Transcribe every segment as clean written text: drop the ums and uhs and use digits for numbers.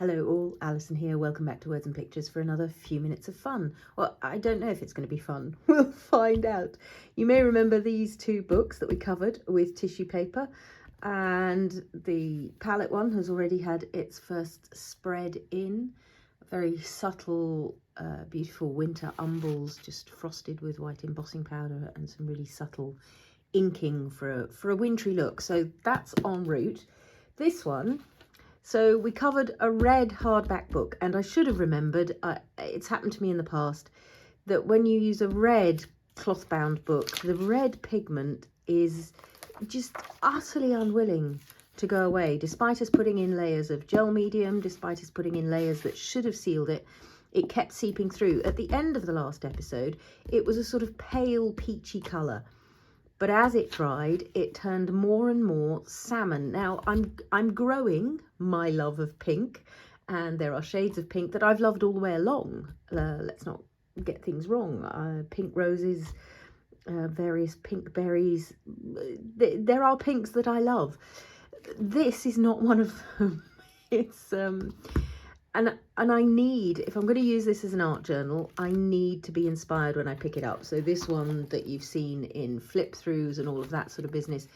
Hello all, Alison here. Welcome back to Words and Pictures for another few minutes of fun. Well, I don't know if it's going to be fun. We'll find out. You may remember these two books that we covered with tissue paper, and the palette one has already had its first spread in. Very subtle, beautiful winter umbles, just frosted with white embossing powder and some really subtle inking for a wintry look. So that's en route. This one, so we covered a red hardback book, and I should have remembered, it's happened to me in the past, that when you use a red cloth bound book, the red pigment is just utterly unwilling to go away. Despite us putting in layers of gel medium, despite us putting in layers that should have sealed it, it kept seeping through. At the end of the last episode, it was a sort of pale peachy colour. But as it dried, it turned more and more salmon. Now, I'm growing my love of pink, and there are shades of pink that I've loved all the way along. Let's not get things wrong. Pink roses, various pink berries. There are pinks that I love. This is not one of them. It's and I need, if I'm going to use this as an art journal, I need to be inspired when I pick it up. So this one that you've seen in flip throughs and all of that sort of business,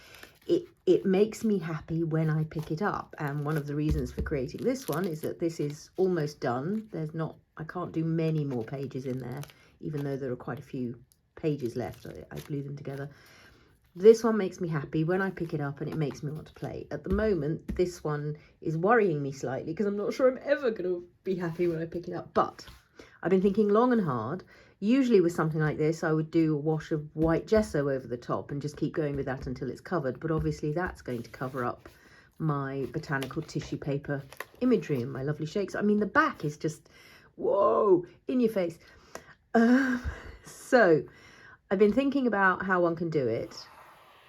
it makes me happy when I pick it up. And one of the reasons for creating this one is that this is almost done. I can't do many more pages in there, even though there are quite a few pages left. I glue them together. This one makes me happy when I pick it up, and it makes me want to play. At the moment, this one is worrying me slightly because I'm not sure I'm ever going to be happy when I pick it up. But I've been thinking long and hard. Usually with something like this, I would do a wash of white gesso over the top and just keep going with that until it's covered. But obviously that's going to cover up my botanical tissue paper imagery and my lovely shakes. I mean, the back is just, whoa, in your face. So I've been thinking about how one can do it.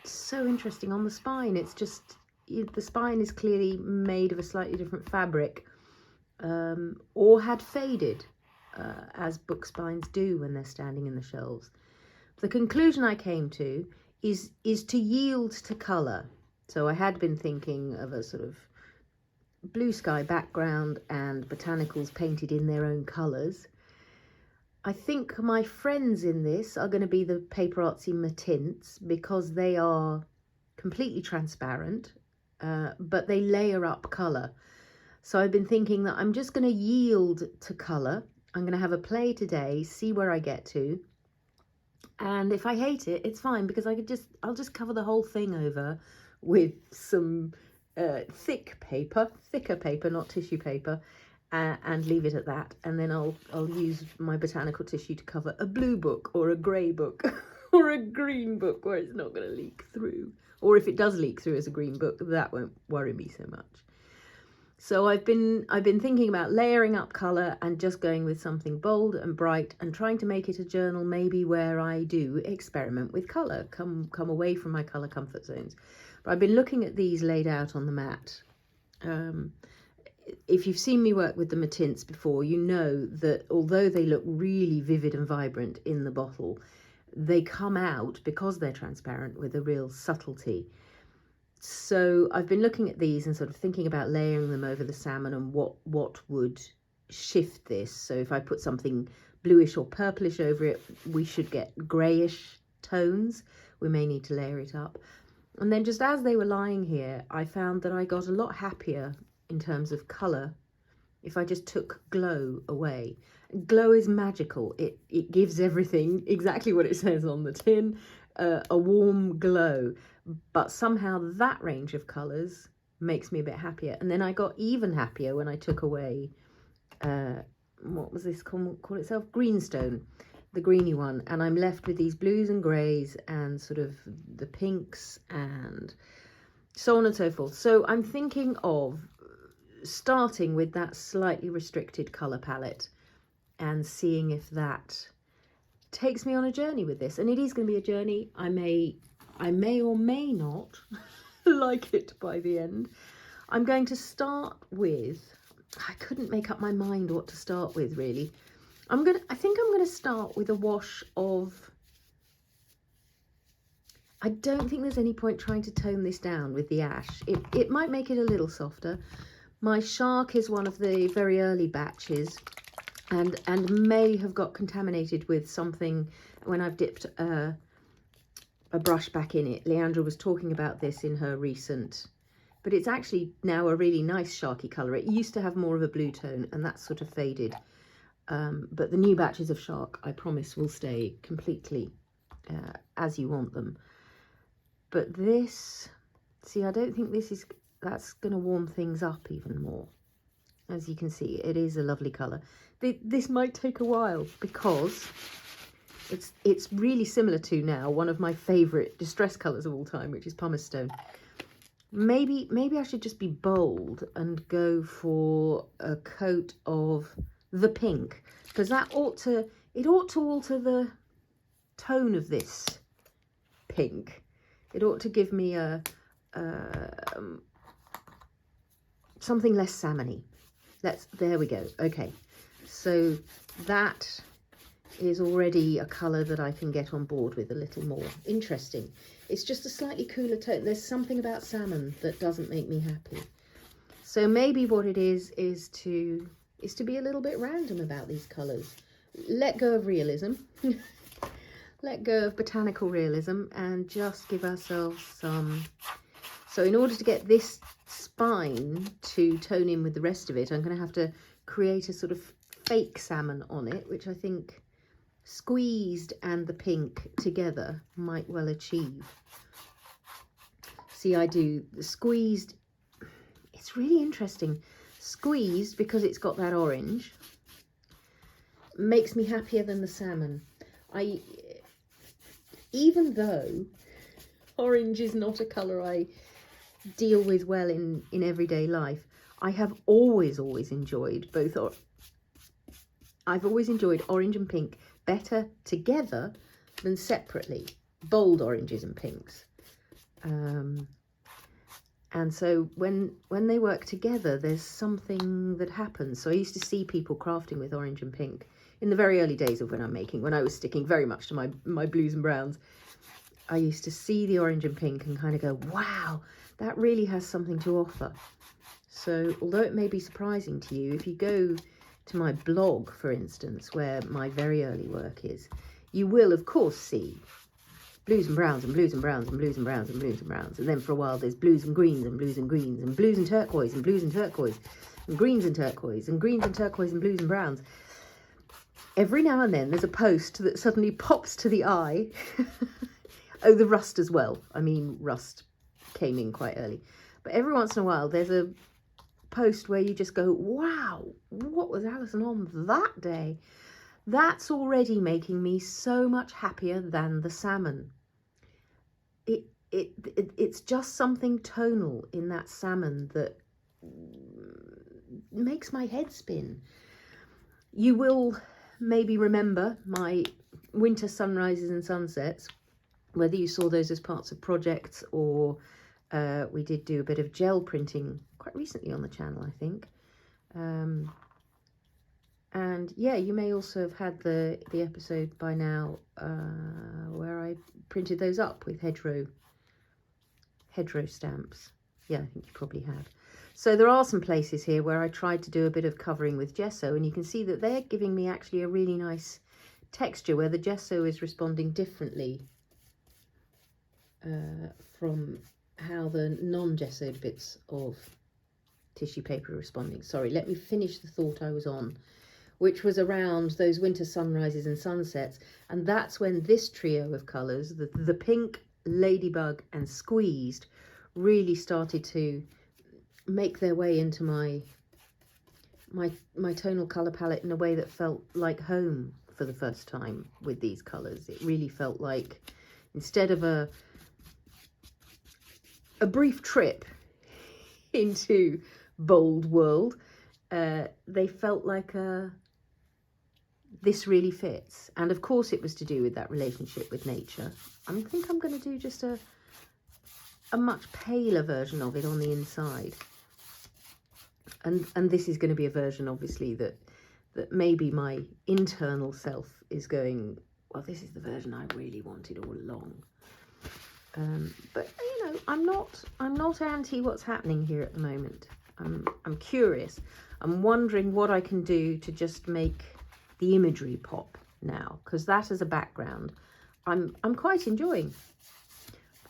So interesting. On the spine, it's just, the spine is clearly made of a slightly different fabric, or had faded, as book spines do when they're standing in the shelves. The conclusion I came to is to yield to colour. So I had been thinking of a sort of blue sky background and botanicals painted in their own colours. I think my friends in this are going to be the PaperArtsy Mattints, because they are completely transparent, but they layer up colour. So I've been thinking that I'm just going to yield to colour. I'm going to have a play today, see where I get to. And if I hate it, it's fine, because I'll just cover the whole thing over with some thicker paper, not tissue paper, and leave it at that. And then I'll use my botanical tissue to cover a blue book or a grey book or a green book where it's not going to leak through. Or if it does leak through as a green book, that won't worry me so much. So I've been thinking about layering up colour and just going with something bold and bright and trying to make it a journal maybe where I do experiment with colour, come away from my colour comfort zones. But I've been looking at these laid out on the mat. If you've seen me work with the Mattints before, you know that although they look really vivid and vibrant in the bottle, they come out, because they're transparent, with a real subtlety. So I've been looking at these and sort of thinking about layering them over the salmon and what would shift this. So if I put something bluish or purplish over it, we should get greyish tones. We may need to layer it up. And then just as they were lying here, I found that I got a lot happier in terms of colour if I just took glow away. Glow is magical. It gives everything exactly what it says on the tin, a warm glow. But somehow that range of colours makes me a bit happier. And then I got even happier when I took away, what was this call itself? Greenstone, the greeny one. And I'm left with these blues and greys and sort of the pinks and so on and so forth. So I'm thinking of starting with that slightly restricted colour palette and seeing if that takes me on a journey with this. And it is going to be a journey. I may or may not like it by the end. I'm going to start with, I couldn't make up my mind what to start with really. I think I'm going to start with a wash of, I don't think there's any point trying to tone this down with the ash. It might make it a little softer. My shark is one of the very early batches and may have got contaminated with something when I've dipped a brush back in it. Leandra was talking about this in her recent, but it's actually now a really nice sharky colour. It used to have more of a blue tone and that's sort of faded. But the new batches of shark, I promise, will stay completely as you want them. But this, see, I don't think that's going to warm things up even more. As you can see, it is a lovely colour. This might take a while because it's really similar to now one of my favourite distress colours of all time, which is pumice stone. Maybe I should just be bold and go for a coat of the pink, because it ought to alter the tone of this pink. It ought to give me a something less salmony. There we go. Okay, so that is already a colour that I can get on board with a little more. Interesting. It's just a slightly cooler tone. There's something about salmon that doesn't make me happy. So maybe what it is to be a little bit random about these colours. Let go of realism. Let go of botanical realism and just give ourselves some. So in order to get this spine to tone in with the rest of it, I'm going to have to create a sort of fake salmon on it, which I think squeezed and the pink together might well achieve. See, I do the squeezed. It's really interesting. Squeezed, because it's got that orange, makes me happier than the salmon. Even though orange is not a colour I deal with well in everyday life, I have always enjoyed both. I've always enjoyed orange and pink better together than separately. Bold oranges and pinks. And so when they work together, there's something that happens. So I used to see people crafting with orange and pink in the very early days of when I was sticking very much to my blues and browns. I used to see the orange and pink and kind of go, wow, that really has something to offer. So although it may be surprising to you, if you go to my blog, for instance, where my very early work is, you will of course see blues and browns and blues and browns and blues and browns and blues and browns. And then for a while there's blues and greens and blues and greens and blues and turquoise and blues and turquoise and greens and turquoise and greens and turquoise and blues and browns. Every now and then there's a post that suddenly pops to the eye. Oh, the rust as well. I mean, rust came in quite early. But every once in a while there's a post where you just go, wow, what was Alison on that day? That's already making me so much happier than the salmon. It's just something tonal in that salmon that makes my head spin. You will maybe remember my winter sunrises and sunsets, whether you saw those as parts of projects or we did do a bit of gel printing quite recently on the channel, I think. And yeah, you may also have had the episode by now where I printed those up with hedgerow stamps. Yeah, I think you probably have. So there are some places here where I tried to do a bit of covering with gesso, and you can see that they're giving me actually a really nice texture where the gesso is responding differently from how the non-gessoed bits of tissue paper are responding. Sorry, let me finish the thought I was on, which was around those winter sunrises and sunsets. And that's when this trio of colours, the pink, Ladybug and Squeezed, really started to make their way into my tonal colour palette in a way that felt like home for the first time with these colours. It really felt like, instead of a brief trip into bold world, they felt like this really fits. And of course it was to do with that relationship with nature. I think I'm going to do just a much paler version of it on the inside. And this is going to be a version, obviously, that maybe my internal self is going, well, this is the version I really wanted all along. But you know, I'm not anti what's happening here at the moment. I'm curious. I'm wondering what I can do to just make the imagery pop now, because that as a background, I'm quite enjoying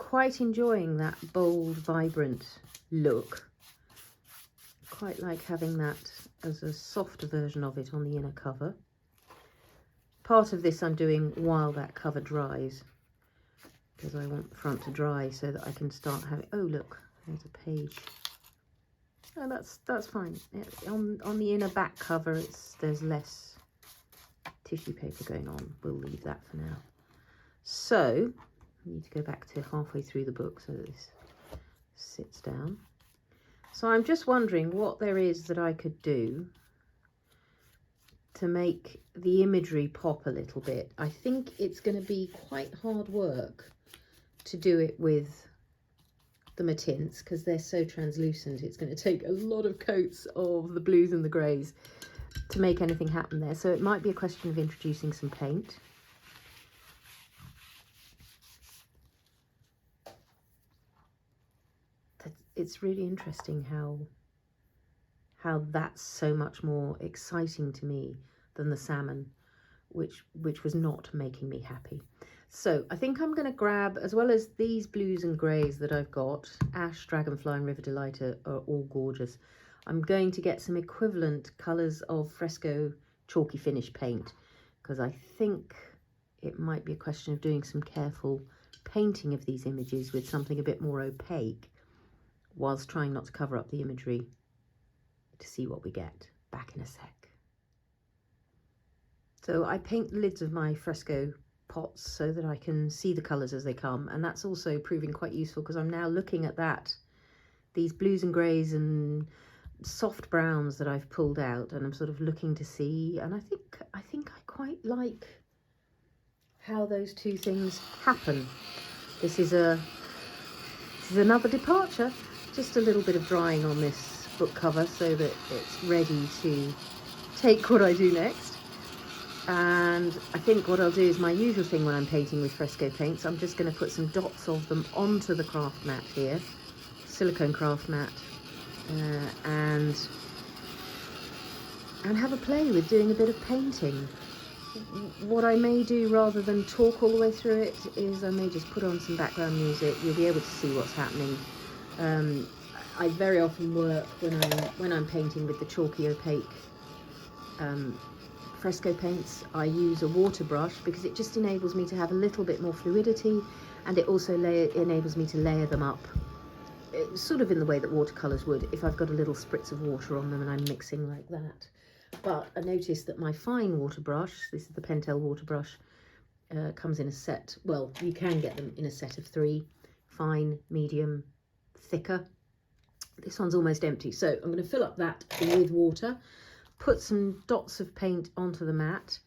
that bold, vibrant look. Quite like having that as a softer version of it on the inner cover. Part of this I'm doing while that cover dries, because I want the front to dry so that I can start having, oh look, there's a page. Oh, that's fine. On the inner back cover, there's less tissue paper going on. We'll leave that for now. So I need to go back to halfway through the book so that this sits down. So I'm just wondering what there is that I could do to make the imagery pop a little bit. I think it's going to be quite hard work to do it with the Mattints because they're so translucent. It's going to take a lot of coats of the blues and the greys to make anything happen there. So it might be a question of introducing some paint. It's really interesting how that's so much more exciting to me than the salmon, which was not making me happy. So I think I'm going to grab, as well as these blues and greys that I've got, Ash, Dragonfly and River Delight are all gorgeous. I'm going to get some equivalent colours of Fresco chalky finish paint, because I think it might be a question of doing some careful painting of these images with something a bit more opaque, whilst trying not to cover up the imagery, to see what we get. Back in a sec. So I paint the lids of my Fresco pots so that I can see the colours as they come, and that's also proving quite useful because I'm now looking at these blues and greys and soft browns that I've pulled out, and I'm sort of looking to see, and I think I quite like how those two things happen. This is another departure. Just a little bit of drying on this book cover so that it's ready to take what I do next. And I think what I'll do is my usual thing when I'm painting with Fresco paints. I'm just going to put some dots of them onto the craft mat here, silicone craft mat, and have a play with doing a bit of painting. What I may do, rather than talk all the way through it, is I may just put on some background music. You'll be able to see what's happening. I very often work when I'm painting with the chalky opaque Fresco paints. I use a water brush because it just enables me to have a little bit more fluidity, and it also enables me to layer them up sort of in the way that watercolours would if I've got a little spritz of water on them and I'm mixing like that. But I noticed that my fine water brush, this is the Pentel water brush, comes in a set. Well, you can get them in a set of 3, fine, medium, thicker. This one's almost empty, so I'm going to fill up that with water, put some dots of paint onto the mat,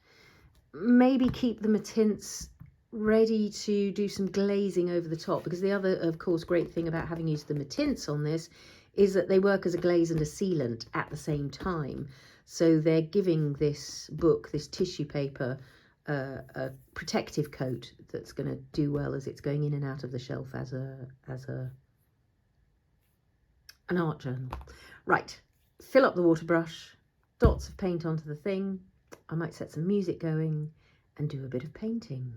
maybe keep the Mattints ready to do some glazing over the top, because the other, of course, great thing about having used the Mattints on this is that they work as a glaze and a sealant at the same time. So they're giving this book, this tissue paper, a protective coat that's going to do well as it's going in and out of the shelf as an art journal. Right, fill up the water brush, dots of paint onto the thing. I might set some music going and do a bit of painting.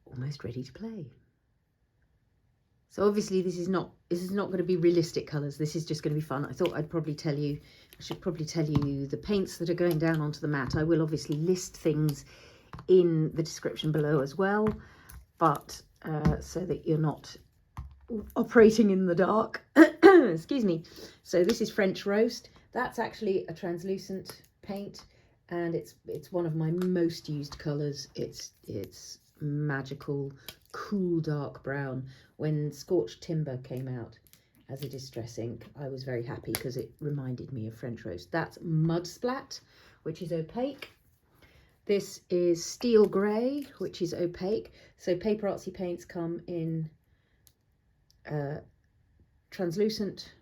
Almost ready to play. So obviously this is not going to be realistic colours. This is just going to be fun. I thought I should probably tell you the paints that are going down onto the mat. I will obviously list things in the description below as well, but so that you're not operating in the dark. Excuse me. So this is French Roast. That's actually a translucent paint, and it's one of my most used colours. It's magical, cool dark brown. When Scorched Timber came out as a distress ink, I was very happy because it reminded me of French Roast. That's Mud Splat, which is opaque. This is Steel Grey, which is opaque. So PaperArtsy paints come in translucent,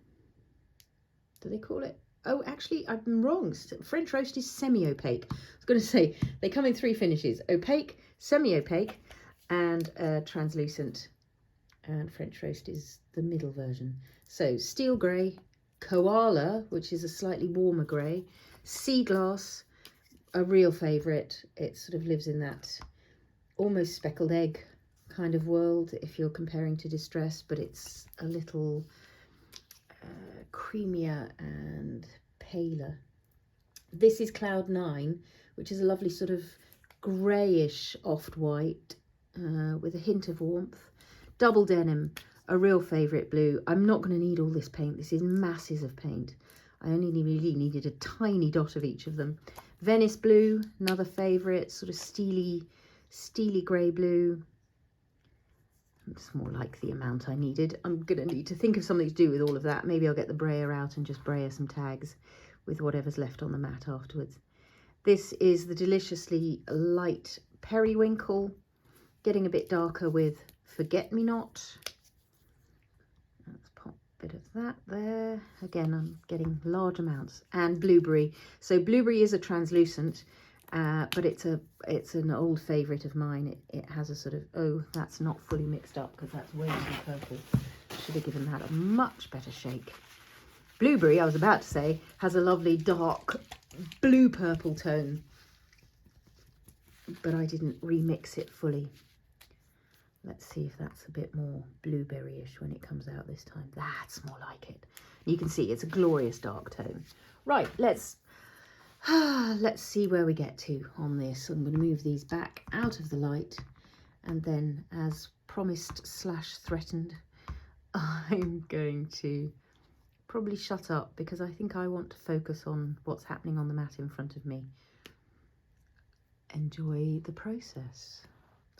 do they call it? Oh, actually, I'm wrong. French Roast is semi-opaque. I was going to say, they come in 3 finishes: opaque, semi-opaque, and translucent. And French Roast is the middle version. So Steel Grey, Koala, which is a slightly warmer grey. Seaglass, a real favourite. It sort of lives in that almost speckled egg kind of world if you're comparing to Distress, but it's a little creamier and paler. This is Cloud 9, which is a lovely sort of greyish off-white with a hint of warmth. Double Denim, a real favourite blue. I'm not going to need all this paint. This is masses of paint. I only really needed a tiny dot of each of them. Venice blue, another favourite, sort of steely grey blue. It's more like the amount I needed. I'm going to need to think of something to do with all of that. Maybe I'll get the brayer out and just brayer some tags with whatever's left on the mat afterwards. This is the deliciously light Periwinkle, getting a bit darker with Forget-Me-Not. Let's pop a bit of that there. Again, I'm getting large amounts. And Blueberry. So Blueberry is a translucent, but it's an old favourite of mine. It has a sort of, oh, that's not fully mixed up because that's way too purple. Should have given that a much better shake. Blueberry, I was about to say, has a lovely dark blue purple tone, but I didn't remix it fully. Let's see if that's a bit more blueberry-ish when it comes out this time. That's more like it. You can see it's a glorious dark tone. Right, let's see where we get to on this. I'm going to move these back out of the light, and then, as promised / threatened, I'm going to probably shut up because I think I want to focus on what's happening on the mat in front of me. Enjoy the process.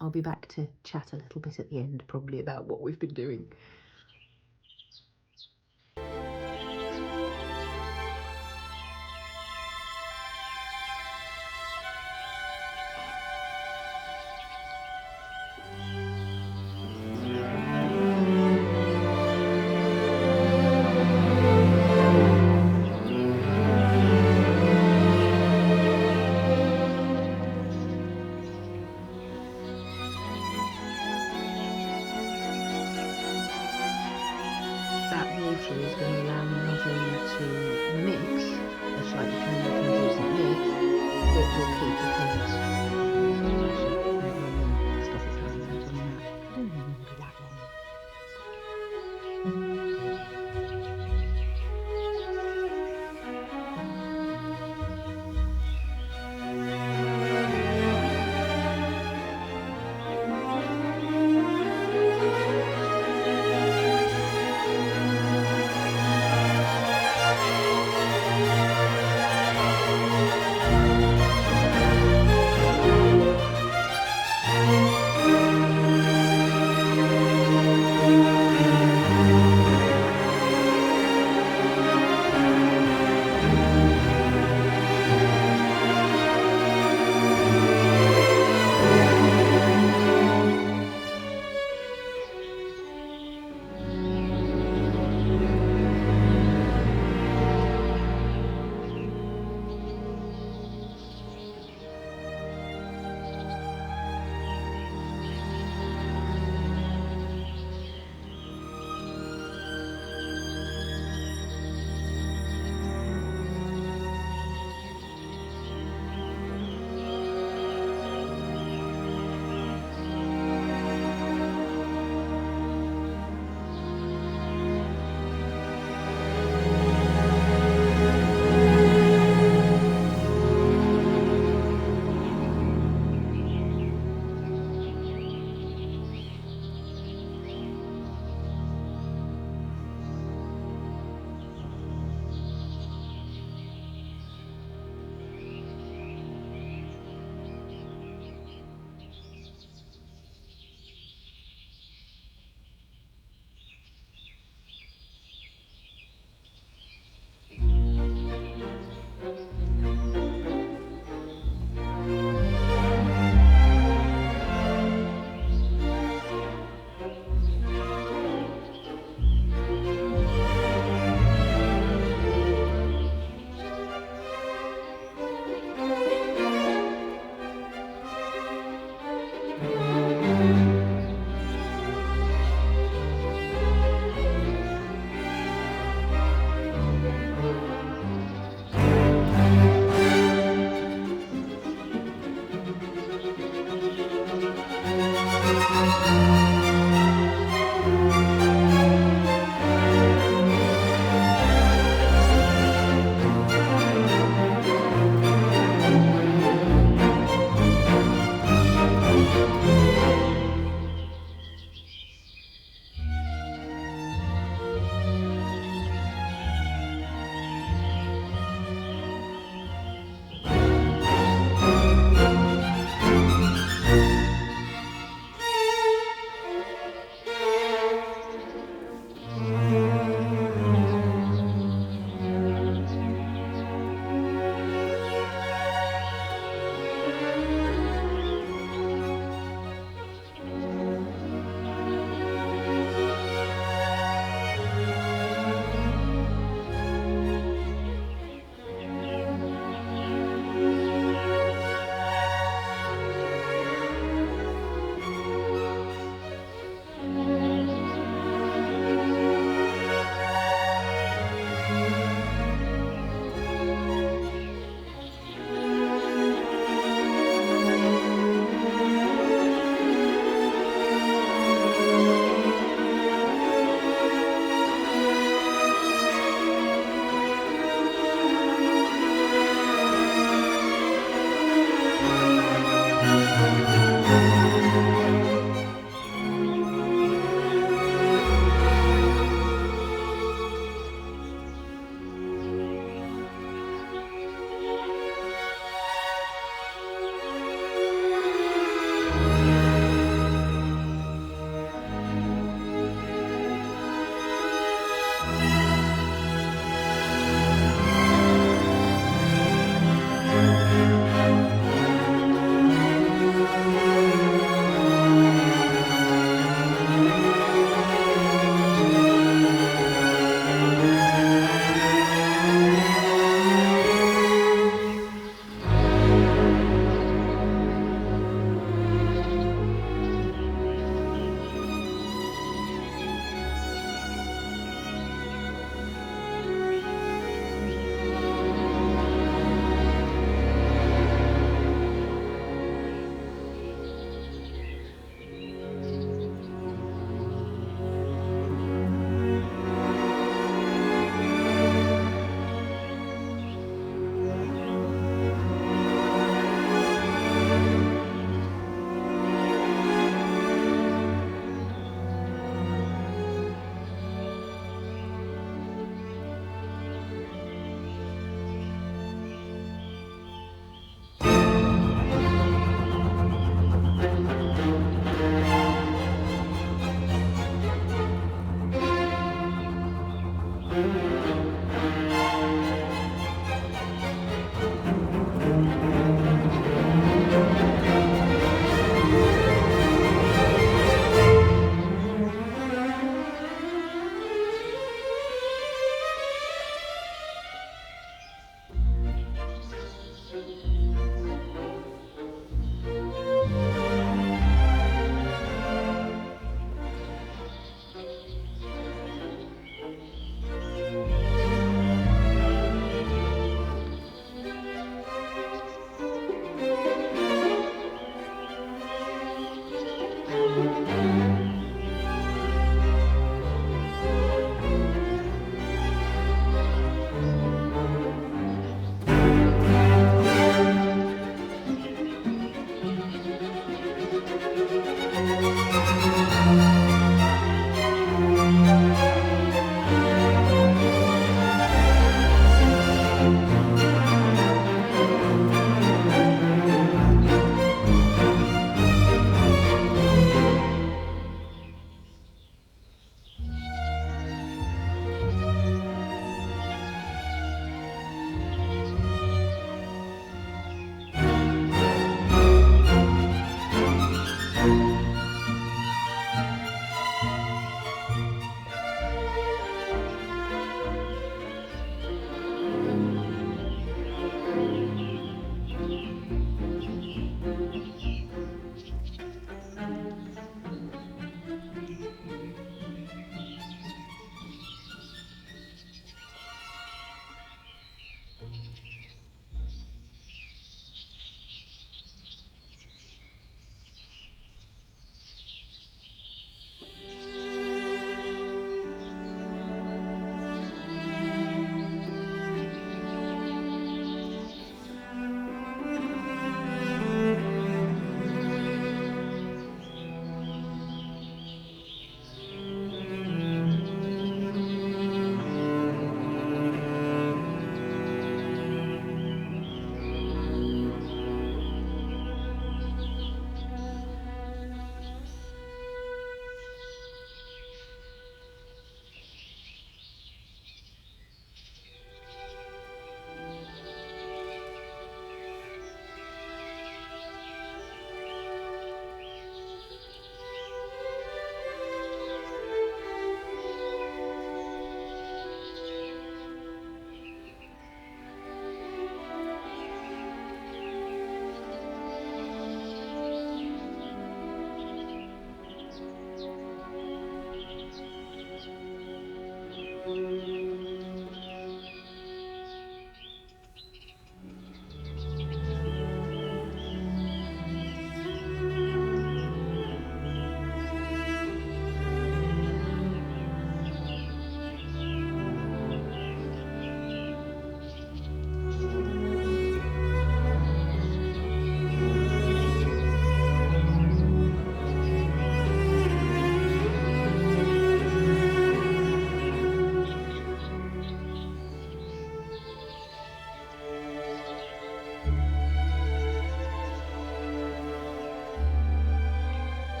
I'll be back to chat a little bit at the end, probably about what we've been doing.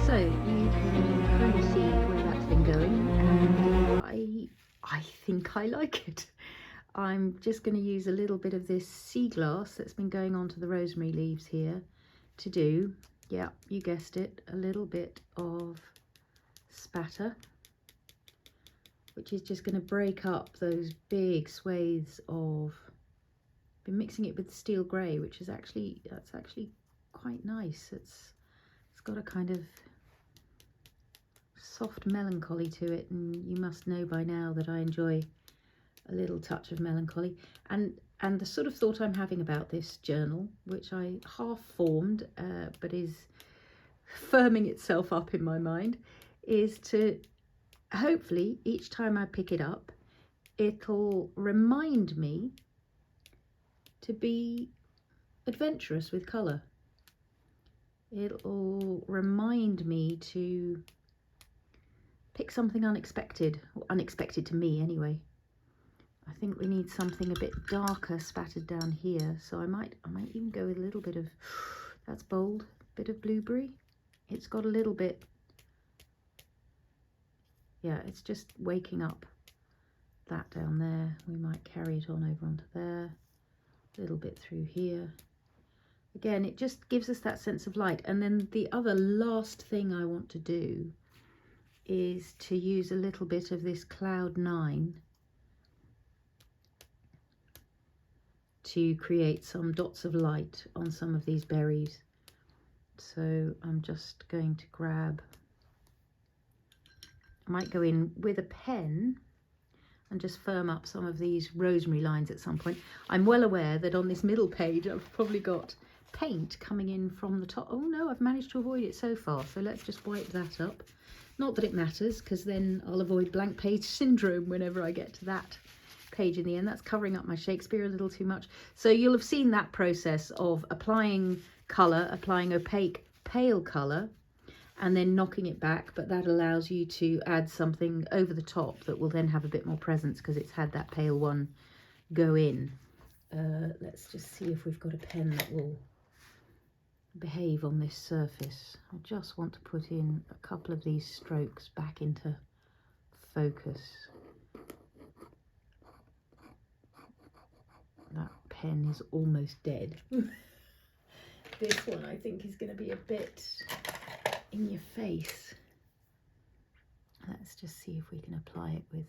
So you can kind of see where that's been going, and I think I like it. I'm just going to use a little bit of this Seaglass that's been going onto the rosemary leaves here to do, yeah, you guessed it, a little bit of spatter, which is just going to break up those big swathes of, been mixing it with steel grey, which is actually, that's actually quite nice. It's got a kind of soft melancholy to it, and you must know by now that I enjoy a little touch of melancholy. And the sort of thought I'm having about this journal, which I half formed but is firming itself up in my mind, is to hopefully each time I pick it up it'll remind me to be adventurous with colour. It'll remind me to pick something unexpected, or unexpected to me anyway. I think we need something a bit darker spattered down here, so I might even go with a little bit of, that's bold, bit of blueberry. It's got a little bit, yeah, it's just waking up that down there. We might carry it on over onto there, a little bit through here. Again, it just gives us that sense of light. And then the other last thing I want to do is to use a little bit of this Cloud 9 to create some dots of light on some of these berries. So I'm just going to grab, I might go in with a pen and just firm up some of these rosemary lines at some point. I'm well aware that on this middle page I've probably got paint coming in from the top. Oh no, I've managed to avoid it so far, so let's just wipe that up. Not that it matters, because then I'll avoid blank page syndrome whenever I get to that page in the end. That's covering up my Shakespeare a little too much. So you'll have seen that process of applying colour, applying opaque pale colour, and then knocking it back, but that allows you to add something over the top that will then have a bit more presence because it's had that pale one go in. Let's just see if we've got a pen that will behave on this surface. I just want to put in a couple of these strokes back into focus. That pen is almost dead. This one I think is going to be a bit in your face. Let's just see if we can apply it with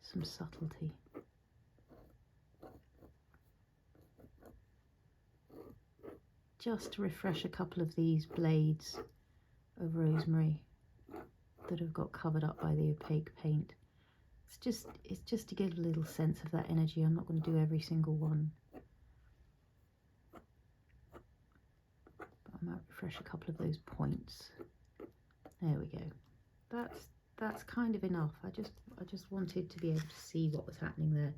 some subtlety. Just to refresh a couple of these blades of rosemary that have got covered up by the opaque paint. It's just to give a little sense of that energy. I'm not going to do every single one, but I might refresh a couple of those points. There we go. That's kind of enough. I just wanted to be able to see what was happening there.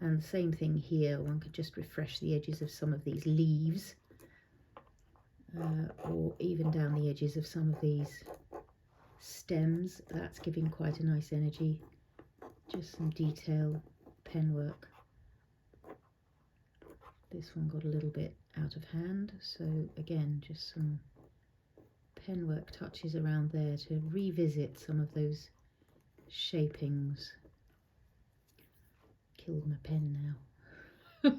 And the same thing here. One could just refresh the edges of some of these leaves. Or even down the edges of some of these stems. That's giving quite a nice energy. Just some detail pen work. This one got a little bit out of hand, so again just some pen work touches around there to revisit some of those shapings. Killed my pen now.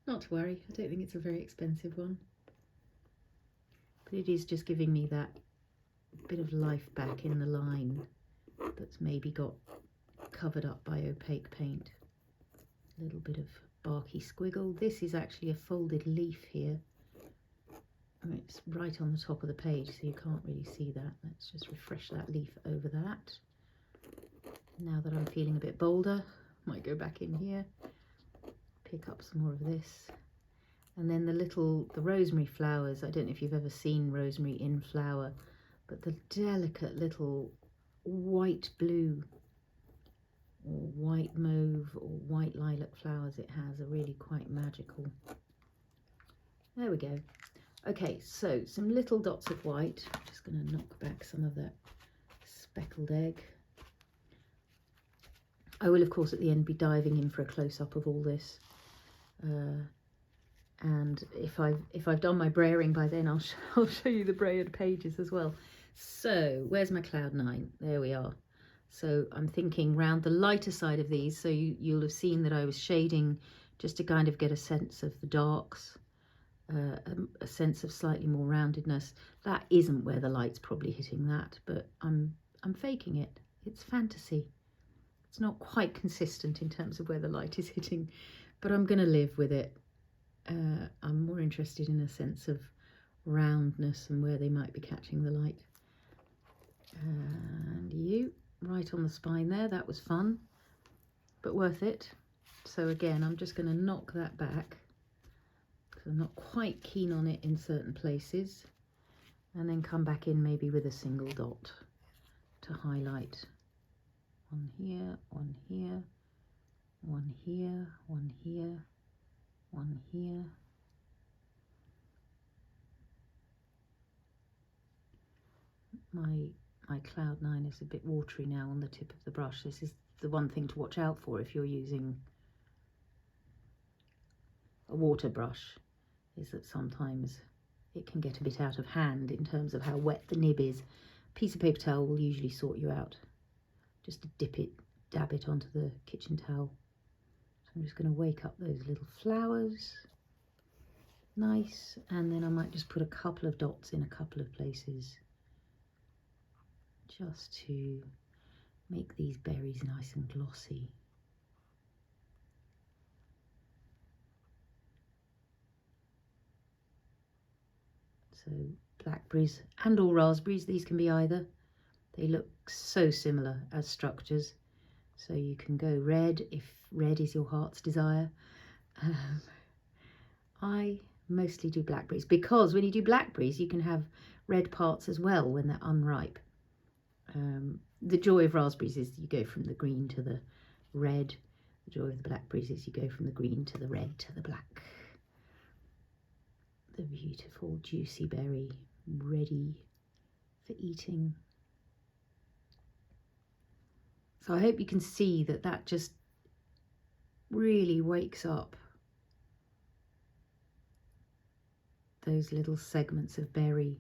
Not to worry, I don't think it's a very expensive one. But it is just giving me that bit of life back in the line that's maybe got covered up by opaque paint. A little bit of barky squiggle. This is actually a folded leaf here. I mean, it's right on the top of the page, so you can't really see that. Let's just refresh that leaf over that. Now that I'm feeling a bit bolder, might go back in here, pick up some more of this. And then the rosemary flowers. I don't know if you've ever seen rosemary in flower, but the delicate little white blue or white mauve or white lilac flowers it has are really quite magical. There we go. Okay, so some little dots of white. I'm just going to knock back some of that speckled egg. I will, of course, at the end be diving in for a close-up of all this. And if I've done my brayering by then, I'll show you the brayered pages as well. So where's my Cloud 9? There we are. So I'm thinking round the lighter side of these. So you'll have seen that I was shading just to kind of get a sense of the darks, a sense of slightly more roundedness. That isn't where the light's probably hitting that, but I'm faking it. It's fantasy. It's not quite consistent in terms of where the light is hitting, but I'm going to live with it. I'm more interested in a sense of roundness and where they might be catching the light. And you, right on the spine there, that was fun, but worth it. So again, I'm just going to knock that back because I'm not quite keen on it in certain places, and then come back in maybe with a single dot to highlight. One here, one here, one here, one here, one here. My Cloud 9 is a bit watery now on the tip of the brush. This is the one thing to watch out for if you're using a water brush, is that sometimes it can get a bit out of hand in terms of how wet the nib is. A piece of paper towel will usually sort you out. Just to dab it onto the kitchen towel. So I'm just going to wake up those little flowers. nice, and then I might just put a couple of dots in a couple of places just to make these berries nice and glossy. So blackberries and or raspberries, these can be either. They look so similar as structures. So you can go red if red is your heart's desire. I mostly do blackberries because when you do blackberries you can have red parts as well when they're unripe. The joy of raspberries is you go from the green to the red. The joy of the blackberries is you go from the green to the red to the black. The beautiful juicy berry ready for eating. So I hope you can see that that just really wakes up those little segments of berry,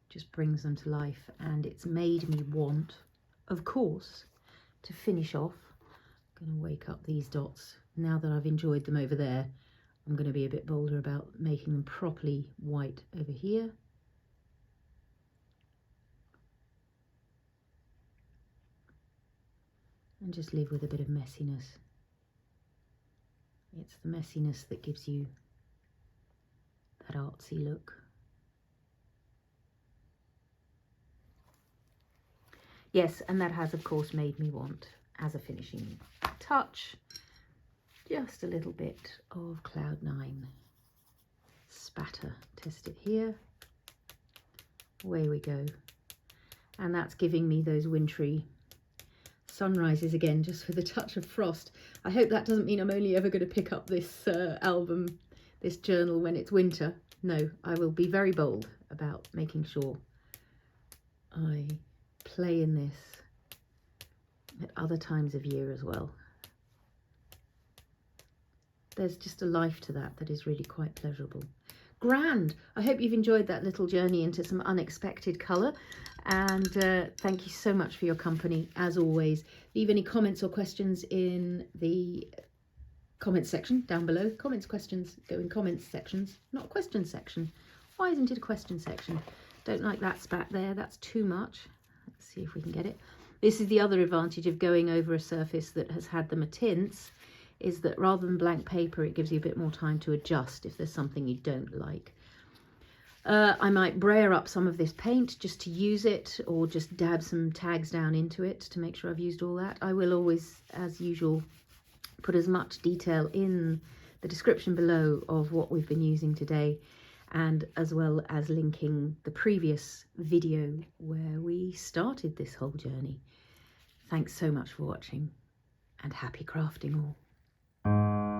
just brings them to life, and it's made me want, of course, to finish off. I'm going to wake up these dots. Now that I've enjoyed them over there, I'm going to be a bit bolder about making them properly white over here. And just live with a bit of messiness. It's the messiness that gives you that artsy look. Yes, and that has of course made me want, as a finishing touch, just a little bit of Cloud9 spatter. Test it here. Away we go. And that's giving me those wintry sunrises again, just with a touch of frost. I hope that doesn't mean I'm only ever going to pick up this album, this journal, when it's winter. No, I will be very bold about making sure I play in this at other times of year as well. There's just a life to that that is really quite pleasurable. Grand! I hope you've enjoyed that little journey into some unexpected colour, and thank you so much for your company as always. Leave any comments or questions in the comments section down below. Comments, questions go in comments sections, not a question section. Why isn't it a question section? Don't like that spat there, that's too much. Let's see if we can get it. This is the other advantage of going over a surface that has had the Mattints, is that rather than blank paper, it gives you a bit more time to adjust if there's something you don't like. I might brayer up some of this paint just to use it, or just dab some tags down into it to make sure I've used all that. I will always, as usual, put as much detail in the description below of what we've been using today, and as well as linking the previous video where we started this whole journey. Thanks so much for watching, and happy crafting all.